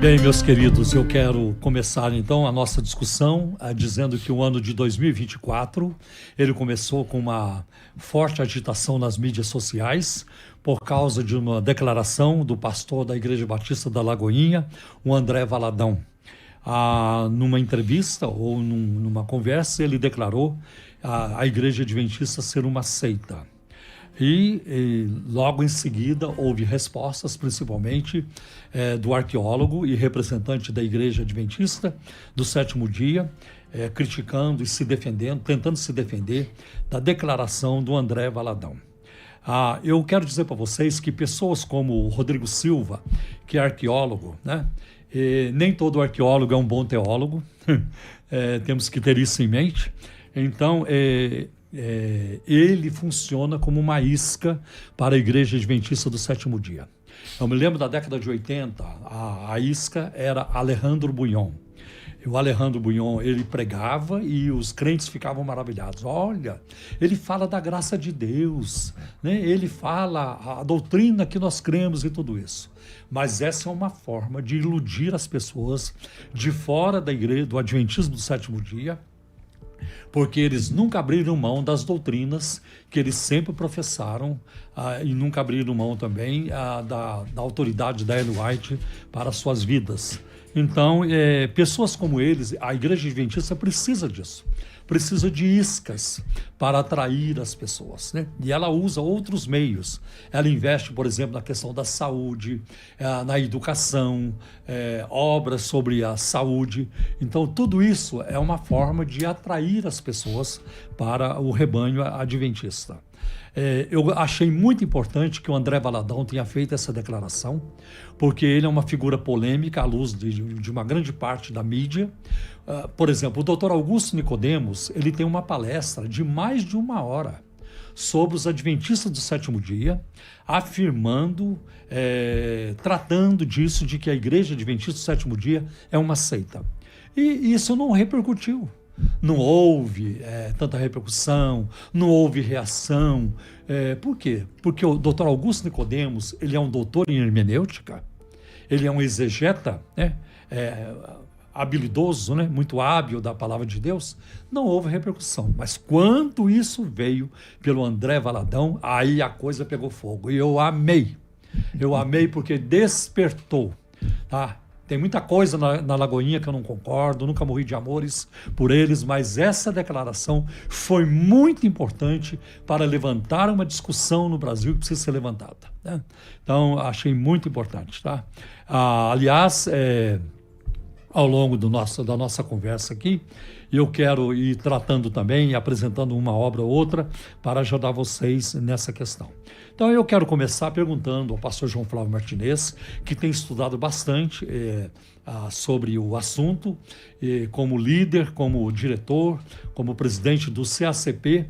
Bem, meus queridos, eu quero começar então a nossa discussão dizendo que o ano de 2024 ele começou com uma forte agitação nas mídias sociais por causa de uma declaração do pastor da Igreja Batista da Lagoinha, o André Valadão. Numa entrevista ou numa conversa, ele declarou a Igreja Adventista ser uma seita. E logo em seguida houve respostas, principalmente do arqueólogo e representante da Igreja Adventista do Sétimo Dia, criticando e se defendendo, tentando se defender da declaração do André Valadão. Eu quero dizer para vocês que pessoas como o Rodrigo Silva, que é arqueólogo, né? Nem todo arqueólogo é um bom teólogo, temos que ter isso em mente. Então, ele funciona como uma isca para a Igreja Adventista do Sétimo Dia. Eu me lembro da década de 80, a isca era Alejandro Bugnon. E o Alejandro Bugnon, ele pregava e os crentes ficavam maravilhados. Olha, ele fala da graça de Deus, né? Ele fala a doutrina que nós cremos e tudo isso. Mas essa é uma forma de iludir as pessoas de fora da igreja, do Adventismo do Sétimo Dia, porque eles nunca abriram mão das doutrinas que eles sempre professaram e nunca abriram mão também da autoridade da Ellen White para as suas vidas. Então, pessoas como eles, a Igreja Adventista precisa disso, precisa de iscas para atrair as pessoas, né? E ela usa outros meios. Ela investe, por exemplo, na questão da saúde, na educação, obras sobre a saúde. Então, tudo isso é uma forma de atrair as pessoas para o rebanho adventista. Eu achei muito importante que o André Valadão tenha feito essa declaração, porque ele é uma figura polêmica à luz de uma grande parte da mídia. Por exemplo, o Dr. Augusto Nicodemos, ele tem uma palestra de mais de 1 hora sobre os adventistas do sétimo dia, afirmando, tratando disso, de que a Igreja Adventista do sétimo dia é uma seita. E isso não repercutiu. Não houve tanta repercussão, não houve reação. Por quê? Porque o Dr. Augusto Nicodemos, ele é um doutor em hermenêutica, ele é um exegeta, né? Habilidoso, né? Muito hábil da palavra de Deus. Não houve repercussão. Mas quando isso veio pelo André Valadão, aí a coisa pegou fogo. E eu amei. Eu amei porque despertou, tá? Tem muita coisa na Lagoinha que eu não concordo, nunca morri de amores por eles, mas essa declaração foi muito importante para levantar uma discussão no Brasil que precisa ser levantada, né? Então, achei muito importante, tá? Aliás, ao longo da nossa conversa aqui, eu quero ir tratando também e apresentando uma obra ou outra para ajudar vocês nessa questão. Então eu quero começar perguntando ao pastor João Flávio Martinez, que tem estudado bastante sobre o assunto, como líder, como diretor, como presidente do CACP,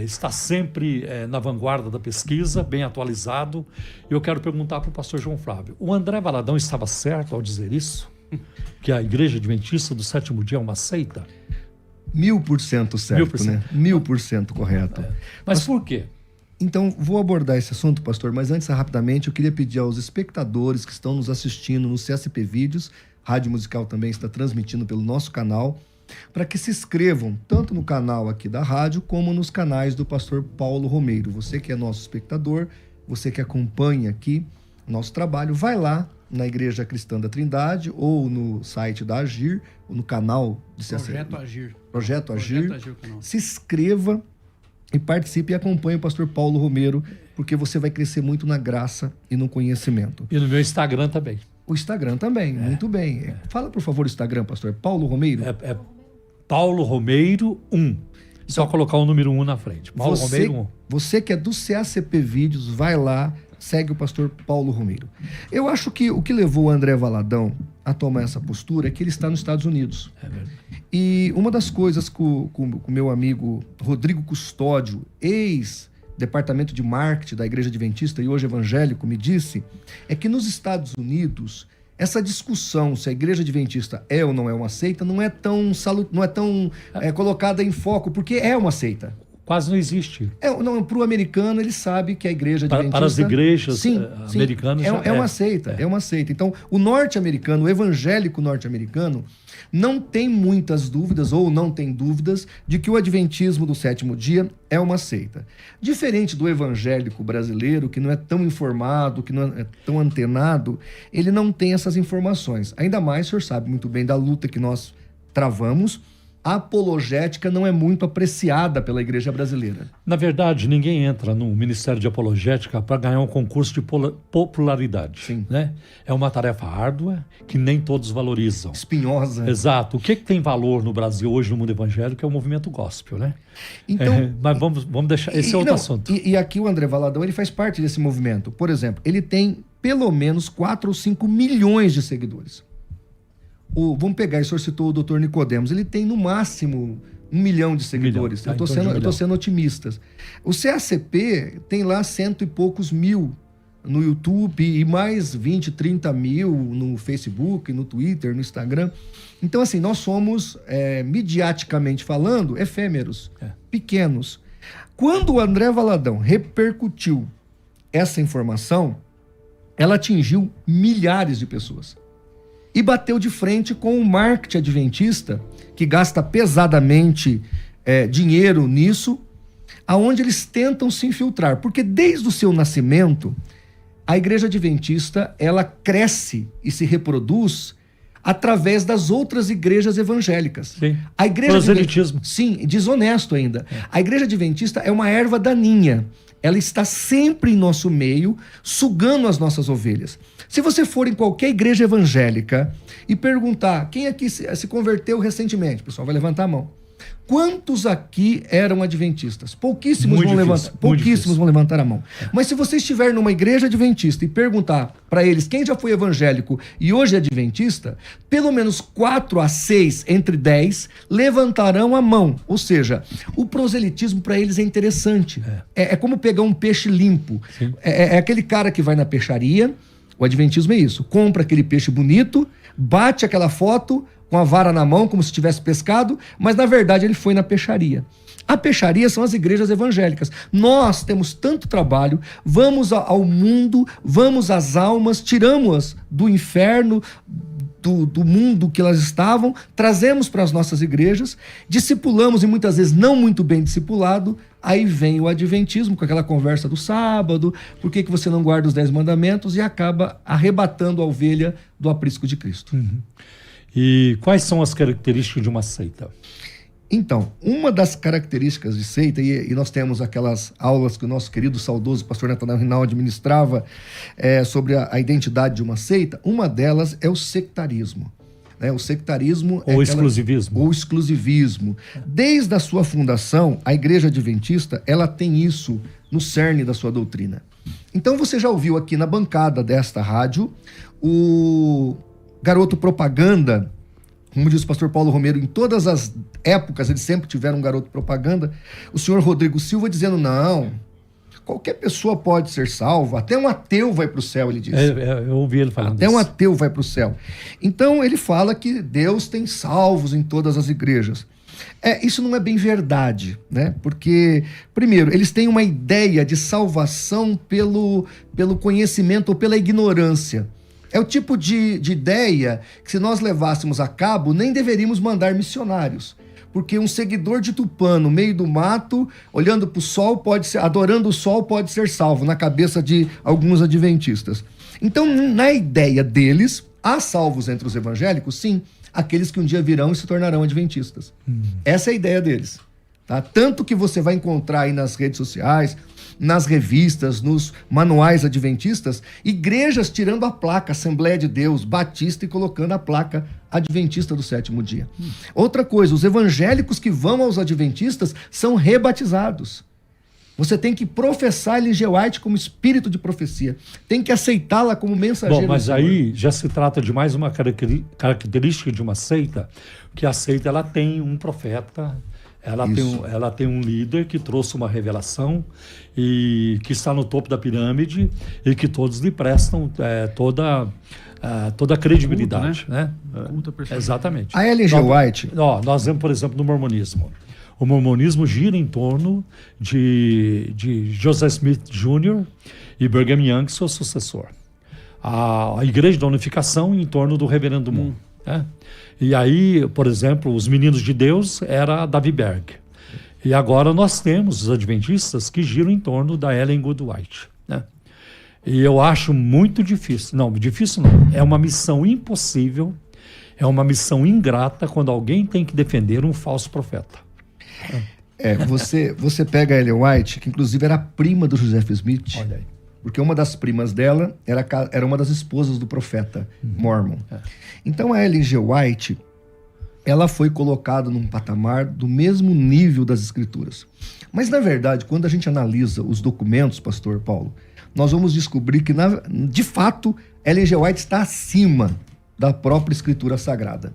está sempre na vanguarda da pesquisa, bem atualizado. Eu quero perguntar para o pastor João Flávio, o André Valadão estava certo ao dizer isso? Que a Igreja Adventista do Sétimo Dia é uma seita? 1000% certo, 1000%. Né? 1000% correto. Mas por quê? Então, vou abordar esse assunto, pastor, mas antes, rapidamente, eu queria pedir aos espectadores que estão nos assistindo no CSP Vídeos, Rádio Musical também está transmitindo pelo nosso canal, para que se inscrevam tanto no canal aqui da rádio, como nos canais do pastor Paulo Romeiro. Você que é nosso espectador, você que acompanha aqui o nosso trabalho, vai lá na Igreja Cristã da Trindade, ou no site da Agir, ou no canal de Projeto Agir. Projeto Agir. Se inscreva e participe e acompanhe o pastor Paulo Romeiro, porque você vai crescer muito na graça e no conhecimento. E no meu Instagram também. O Instagram também, muito bem. Fala, por favor, o Instagram, pastor. Paulo Romeiro? Paulo Romeiro 1. Só colocar o número 1 na frente. Paulo Romeiro 1. Você que é do CACP Vídeos, vai lá, segue o pastor Paulo Romeiro. Eu acho que o que levou o André Valadão a tomar essa postura é que ele está nos Estados Unidos. É verdade. E uma das coisas que o meu amigo Rodrigo Custódio, ex-departamento de marketing da Igreja Adventista e hoje evangélico, me disse, é que nos Estados Unidos, essa discussão se a Igreja Adventista é ou não é uma seita não é tão colocada em foco, porque é uma seita. quase não existe. Não, para o americano, ele sabe que a igreja adventista... Para as igrejas sim, americanas... É uma seita, é uma seita. Então, o norte-americano, o evangélico norte-americano, não tem muitas dúvidas, ou não tem dúvidas, de que o adventismo do sétimo dia é uma seita. Diferente do evangélico brasileiro, que não é tão informado, que não é tão antenado, ele não tem essas informações. Ainda mais, o senhor sabe muito bem da luta que nós travamos. A apologética não é muito apreciada pela igreja brasileira. Na verdade, ninguém entra no Ministério de Apologética para ganhar um concurso de popularidade. Sim. Né? É uma tarefa árdua que nem todos valorizam. Espinhosa. Exato. O que tem valor no Brasil hoje no mundo evangélico é o movimento gospel, né? Então, mas vamos deixar... Esse é outro assunto. E aqui o André Valadão, ele faz parte desse movimento. Por exemplo, ele tem pelo menos 4 ou 5 milhões de seguidores. Vamos pegar, o senhor citou o Dr. Nicodemos, ele tem no máximo 1 milhão de seguidores. Eu estou sendo otimista. O CACP tem lá 100 e poucos mil no YouTube e mais 20, 30 mil no Facebook, no Twitter, no Instagram. Então, assim, nós somos, midiaticamente falando, efêmeros, pequenos. Quando o André Valadão repercutiu essa informação, ela atingiu milhares de pessoas. E bateu de frente com o marketing adventista, que gasta pesadamente dinheiro nisso, aonde eles tentam se infiltrar. Porque desde o seu nascimento, a igreja adventista, ela cresce e se reproduz através das outras igrejas evangélicas. Sim. A igreja proselitismo. Sim, desonesto ainda. A igreja adventista é uma erva daninha. Ela está sempre em nosso meio, sugando as nossas ovelhas. Se você for em qualquer igreja evangélica e perguntar quem aqui se converteu recentemente, o pessoal vai levantar a mão. Quantos aqui eram adventistas? Pouquíssimos vão levantar a mão. Mas se você estiver numa igreja adventista e perguntar para eles quem já foi evangélico e hoje é adventista, pelo menos 4 a 6 entre 10 levantarão a mão. Ou seja, o proselitismo para eles é interessante. É como pegar um peixe limpo. É aquele cara que vai na peixaria. O adventismo é isso. Compra aquele peixe bonito, bate aquela foto com a vara na mão, como se tivesse pescado, mas na verdade ele foi na peixaria. A peixaria são as igrejas evangélicas. Nós temos tanto trabalho, vamos ao mundo, vamos às almas, tiramos-as do inferno, do mundo que elas estavam, trazemos para as nossas igrejas, discipulamos e muitas vezes não muito bem discipulado, aí vem o adventismo com aquela conversa do sábado, por que você não guarda os 10 mandamentos, e acaba arrebatando a ovelha do aprisco de Cristo. Uhum. E quais são as características de uma seita? Então, uma das características de seita, e nós temos aquelas aulas que o nosso querido saudoso pastor Natanael Rinaldi ministrava sobre a identidade de uma seita, uma delas é o sectarismo. O sectarismo ou exclusivismo. Ou exclusivismo. Desde a sua fundação, a igreja adventista, ela tem isso no cerne da sua doutrina. Então você já ouviu aqui na bancada desta rádio o garoto propaganda, como diz o pastor Paulo Romero, em todas as épocas eles sempre tiveram um garoto propaganda, o senhor Rodrigo Silva dizendo, não, qualquer pessoa pode ser salva, até um ateu vai para o céu, ele disse. Eu ouvi ele falando até isso. Um ateu vai para o céu. Então ele fala que Deus tem salvos em todas as igrejas. Isso não é bem verdade, né? Porque, primeiro, eles têm uma ideia de salvação pelo conhecimento ou pela ignorância. É o tipo de ideia que, se nós levássemos a cabo, nem deveríamos mandar missionários. Porque um seguidor de Tupã no meio do mato, olhando para o sol, adorando o sol, pode ser salvo, na cabeça de alguns adventistas. Então, na ideia deles, há salvos entre os evangélicos, sim, aqueles que um dia virão e se tornarão adventistas. Essa é a ideia deles. Tá? Tanto que você vai encontrar aí nas redes sociais, nas revistas, nos manuais adventistas, igrejas tirando a placa Assembleia de Deus, Batista, e colocando a placa Adventista do Sétimo Dia. Outra coisa, os evangélicos que vão aos adventistas são rebatizados. Você tem que professar Ellen G. White como espírito de profecia. Tem que aceitá-la como mensageiro. Bom, mas aí já se trata de mais uma característica de uma seita, que a seita ela tem um profeta, ela tem um líder que trouxe uma revelação e que está no topo da pirâmide e que todos lhe prestam toda a credibilidade. Culto, né? Culto, exatamente. A Ellen G. White... Nós vemos, por exemplo, no mormonismo. O mormonismo gira em torno de Joseph Smith Jr. e Brigham Young, seu sucessor. A Igreja da Unificação em torno do Reverendo Moon. Né? E aí, por exemplo, os Meninos de Deus era Davi Berg. E agora nós temos os adventistas que giram em torno da Ellen Good White. Né? E eu acho muito difícil. Não, difícil não. É uma missão impossível, é uma missão ingrata quando alguém tem que defender um falso profeta. Você pega a Ellen White, que inclusive era prima do Joseph Smith. Olha aí. Porque uma das primas dela era uma das esposas do profeta Mormon. Então a Ellen G. White, ela foi colocada num patamar do mesmo nível das escrituras. Mas na verdade, quando a gente analisa os documentos, pastor Paulo, nós vamos descobrir que de fato Ellen G. White está acima da própria escritura sagrada.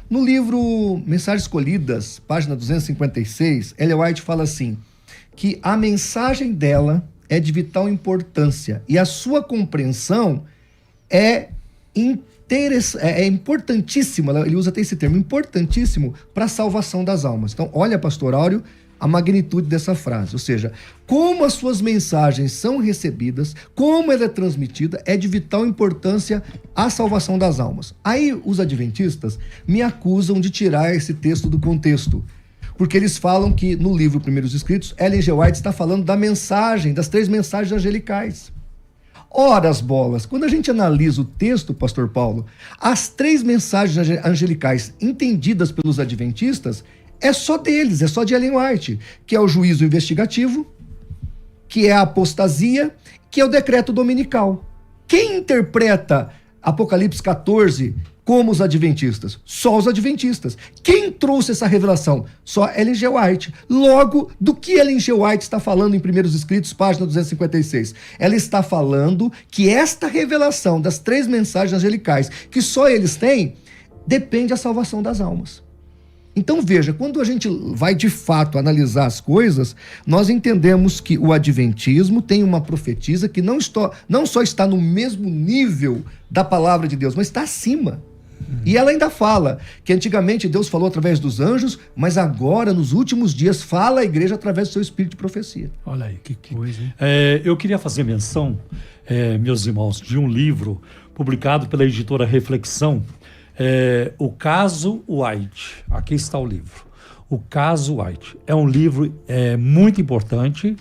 No livro Mensagens Escolhidas, página 256, Ellen White fala assim, que a mensagem dela é de vital importância e a sua compreensão é importantíssima, ele usa até esse termo, importantíssimo para a salvação das almas. Então, olha, pastor Áureo, a magnitude dessa frase, ou seja, como as suas mensagens são recebidas, como ela é transmitida, é de vital importância à salvação das almas. Aí os adventistas me acusam de tirar esse texto do contexto, porque eles falam que no livro Primeiros Escritos, Ellen G. White está falando da mensagem, das 3 mensagens angelicais. Ora as bolas, quando a gente analisa o texto, pastor Paulo, as 3 mensagens angelicais entendidas pelos adventistas, é só deles, é só de Ellen White, que é o juízo investigativo, que é a apostasia, que é o decreto dominical. Quem interpreta Apocalipse 14 como os adventistas? Só os adventistas. Quem trouxe essa revelação? Só Ellen G. White. Logo, do que Ellen G. White está falando em Primeiros Escritos, página 256? Ela está falando que esta revelação das 3 mensagens angelicais, que só eles têm, depende da salvação das almas. Então veja, quando a gente vai de fato analisar as coisas, nós entendemos que o adventismo tem uma profetisa que não só está no mesmo nível da palavra de Deus, mas está acima. E ela ainda fala que antigamente Deus falou através dos anjos, mas agora, nos últimos dias, fala a igreja através do seu espírito de profecia. Olha aí, que coisa, hein? Eu queria fazer menção, meus irmãos, de um livro publicado pela editora Reflexão, O Caso White. Aqui está o livro. O Caso White. É um livro muito importante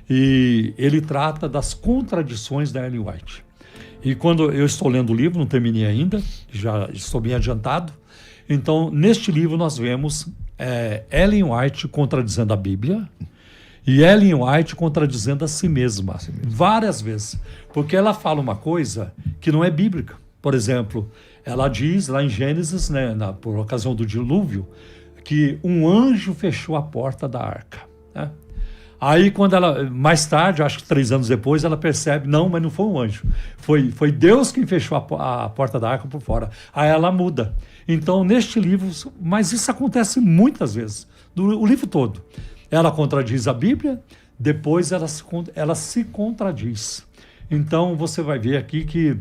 e ele trata das contradições da Ellen White. E quando eu estou lendo o livro, não terminei ainda, já estou bem adiantado. Então, neste livro nós vemos Ellen White contradizendo a Bíblia e Ellen White contradizendo a si mesma, várias vezes. Porque ela fala uma coisa que não é bíblica. Por exemplo, ela diz lá em Gênesis, né, por ocasião do dilúvio, que um anjo fechou a porta da arca. Né? Aí, quando ela, mais tarde, acho que 3 anos depois, ela percebe, não, mas não foi um anjo. Foi Deus quem fechou a porta da arca por fora. Aí ela muda. Então, neste livro, mas isso acontece muitas vezes, o livro todo. Ela contradiz a Bíblia, depois ela se contradiz. Então, você vai ver aqui que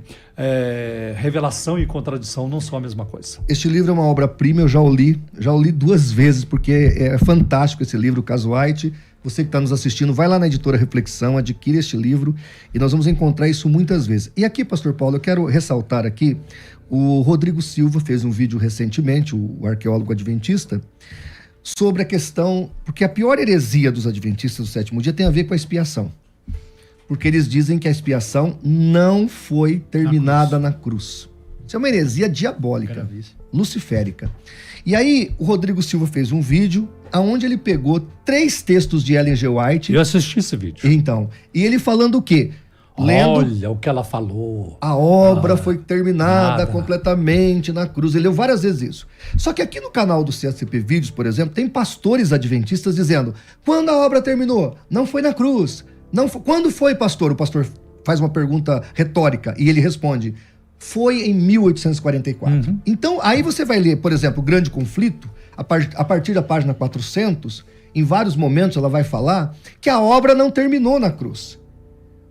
revelação e contradição não são a mesma coisa. Este livro é uma obra-prima, eu já o li 2 vezes, porque é fantástico esse livro, o Caso White. Você que está nos assistindo, vai lá na editora Reflexão, adquire este livro e nós vamos encontrar isso muitas vezes. E aqui, pastor Paulo, eu quero ressaltar aqui, o Rodrigo Silva fez um vídeo recentemente, o arqueólogo adventista, sobre a questão, porque a pior heresia dos adventistas do 7º dia tem a ver com a expiação. Porque eles dizem que a expiação não foi terminada na cruz. Isso é uma heresia diabólica, luciférica. E aí, o Rodrigo Silva fez um vídeo onde ele pegou 3 textos de Ellen G. White. Eu assisti esse vídeo. Então, e ele falando o quê? Olha o que ela falou. A obra foi terminada completamente na cruz. Ele leu várias vezes isso. Só que aqui no canal do CSP Vídeos, por exemplo, tem pastores adventistas dizendo: quando a obra terminou? Não foi na cruz. Não foi. Quando foi, pastor? O pastor faz uma pergunta retórica e ele responde: foi em 1844. Então, aí você vai ler, por exemplo, o Grande Conflito, a partir da página 400, em vários momentos ela vai falar que a obra não terminou na cruz.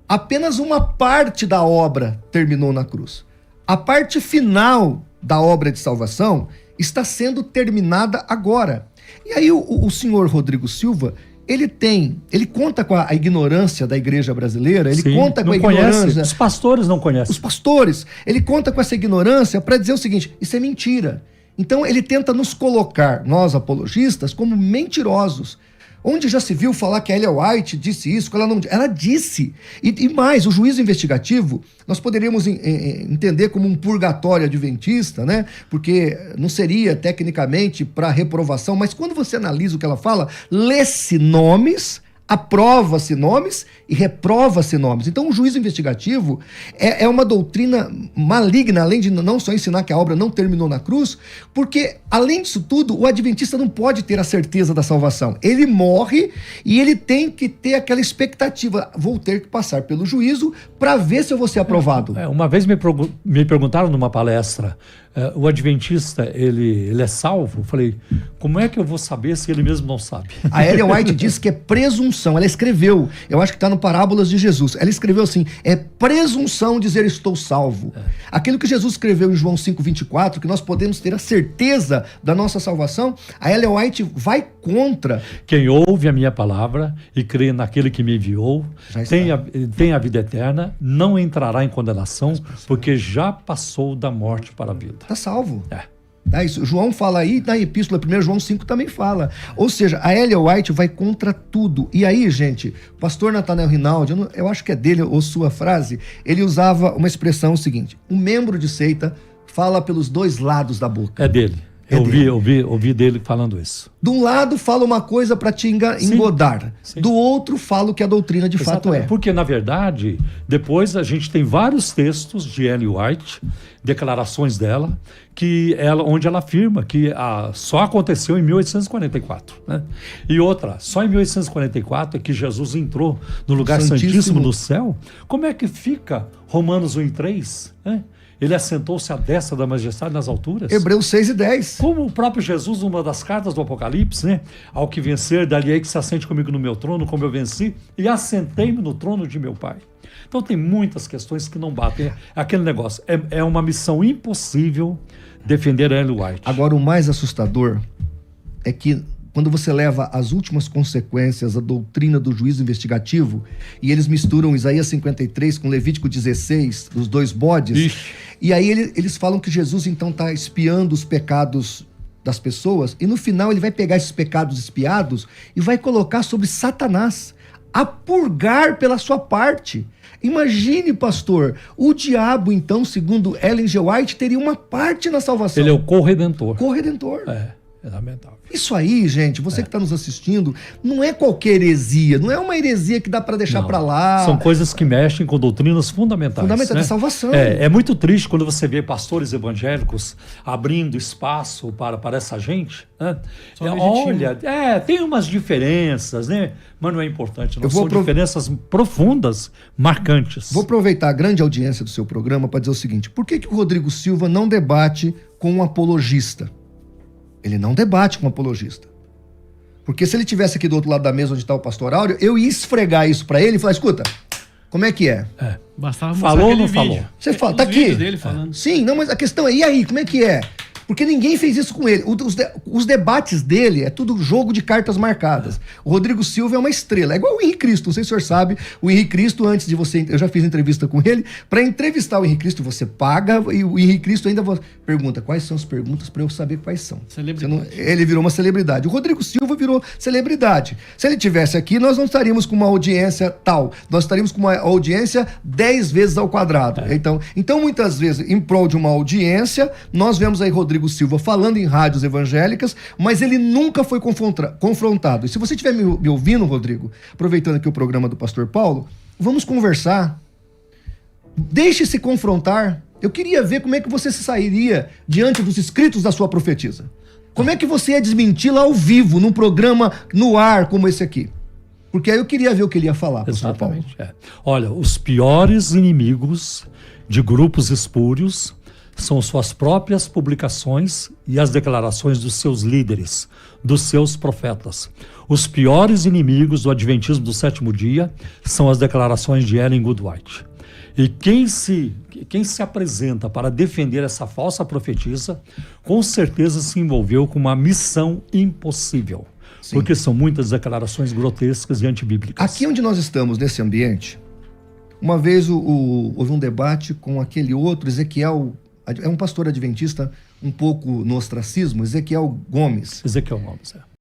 Apenas uma parte da obra terminou na cruz. A parte final da obra de salvação, está sendo terminada agora. E aí o senhor Rodrigo Silva, ele conta com a ignorância da igreja brasileira, ele conta com a ignorância... Os pastores não conhecem. Os pastores, ele conta com essa ignorância para dizer o seguinte, isso é mentira. Então ele tenta nos colocar, nós apologistas, como mentirosos. Onde já se viu falar que a Ellen White disse isso, que ela não... Ela disse. E mais, o juízo investigativo, nós poderíamos entender como um purgatório adventista, né? Porque não seria tecnicamente para reprovação, mas quando você analisa o que ela fala, lê-se nomes, aprova-se nomes e reprova-se nomes. Então o juízo investigativo é uma doutrina maligna, além de não só ensinar que a obra não terminou na cruz, porque além disso tudo, o adventista não pode ter a certeza da salvação. Ele morre e ele tem que ter aquela expectativa, vou ter que passar pelo juízo para ver se eu vou ser aprovado. Uma vez me perguntaram numa palestra, o adventista, ele é salvo? Eu falei, como é que eu vou saber se ele mesmo não sabe? A Ellen White diz que é presunção. Ela escreveu, eu acho que está no Parábolas de Jesus. Ela escreveu assim, é presunção dizer estou salvo. Aquilo que Jesus escreveu em João 5,24, que nós podemos ter a certeza da nossa salvação, a Ellen White vai contra. Quem ouve a minha palavra e crê naquele que me enviou, tem a vida eterna, não entrará em condenação, porque já passou da morte para a vida. Está salvo. Isso, João fala aí, na epístola 1 João 5 também fala. Ou seja, a Ellen White vai contra tudo. E aí, gente, o pastor Nathanael Rinaldi, eu acho que é dele ou sua frase, ele usava uma expressão seguinte, um membro de seita fala pelos dois lados da boca. É dele. Eu ouvi dele falando isso. De um lado fala uma coisa para te engodar. Sim. Do outro fala o que a doutrina de fato é. Porque, na verdade, depois a gente tem vários textos de Ellen White, declarações dela, onde ela afirma que só aconteceu em 1844. Né? E outra, só em 1844 é que Jesus entrou no lugar santíssimo do céu. Como é que fica Romanos 1:3? Né? Ele assentou-se à destra da majestade nas alturas. Hebreus 6:10. Como o próprio Jesus, numa das cartas do Apocalipse, né? Ao que vencer, dali é que se assente comigo no meu trono, como eu venci, e assentei-me no trono de meu Pai. Então tem muitas questões que não batem. Aquele negócio, é uma missão impossível defender a Ellen White. Agora, o mais assustador é que quando você leva as últimas consequências, a doutrina do juízo investigativo, e eles misturam Isaías 53 com Levítico 16, os dois bodes, Ixi. E aí eles falam que Jesus então está espiando os pecados das pessoas, e no final ele vai pegar esses pecados espiados e vai colocar sobre Satanás, a purgar pela sua parte. Imagine, pastor, o diabo então, segundo Ellen G. White, teria uma parte na salvação. Ele é o corredentor. Corredentor. É lamentável. Isso aí, gente, você que está nos assistindo, não é qualquer heresia, não é uma heresia que dá para deixar para lá. São coisas que mexem com doutrinas fundamentais. Fundamentais né? da salvação. É muito triste quando você vê pastores evangélicos abrindo espaço para essa gente. Né? Olha, tem umas diferenças, né? Mas não é importante. Não são diferenças profundas, marcantes. Vou aproveitar a grande audiência do seu programa para dizer o seguinte: por que o Rodrigo Silva não debate com um apologista? Ele não debate com um apologista. Porque se ele tivesse aqui do outro lado da mesa onde está o pastor Áureo, eu ia esfregar isso para ele e falar, escuta, como é que é? Bastava falou ou não falou? Você fala, tá aqui. Dele falando. Sim, não, mas a questão é, e aí, como é que é? Porque ninguém fez isso com ele. Os debates dele é tudo jogo de cartas marcadas. O Rodrigo Silva é uma estrela. É igual o Henrique Cristo. Não sei se o senhor sabe. O Henrique Cristo, antes de você... Eu já fiz entrevista com ele. Para entrevistar o Henrique Cristo, você paga. E o Henrique Cristo ainda pergunta quais são as perguntas para eu saber quais são. Ele virou uma celebridade. O Rodrigo Silva virou celebridade. Se ele tivesse aqui, nós não estaríamos com uma audiência tal. Nós estaríamos com uma audiência 10 vezes ao quadrado. Então, muitas vezes, em prol de uma audiência, nós vemos aí Rodrigo Silva falando em rádios evangélicas, mas ele nunca foi confrontado. E se você estiver me ouvindo, Rodrigo, aproveitando aqui o programa do pastor Paulo, vamos conversar. Deixe-se confrontar. Eu queria ver como é que você se sairia diante dos escritos da sua profetisa. Como é que você ia desmenti-la ao vivo, num programa no ar como esse aqui? Porque aí eu queria ver o que ele ia falar, pastor Paulo. Olha, os piores inimigos de grupos espúrios são suas próprias publicações e as declarações dos seus líderes, dos seus profetas. Os piores inimigos do Adventismo do sétimo dia são as declarações de Ellen White. E quem se apresenta para defender essa falsa profetisa, com certeza se envolveu com uma missão impossível. Sim. Porque são muitas declarações grotescas e antibíblicas. Aqui onde nós estamos, nesse ambiente, uma vez houve um debate com aquele outro, Ezequiel, é um pastor adventista um pouco no ostracismo, Ezequiel Gomes. Ezequiel Gomes, é.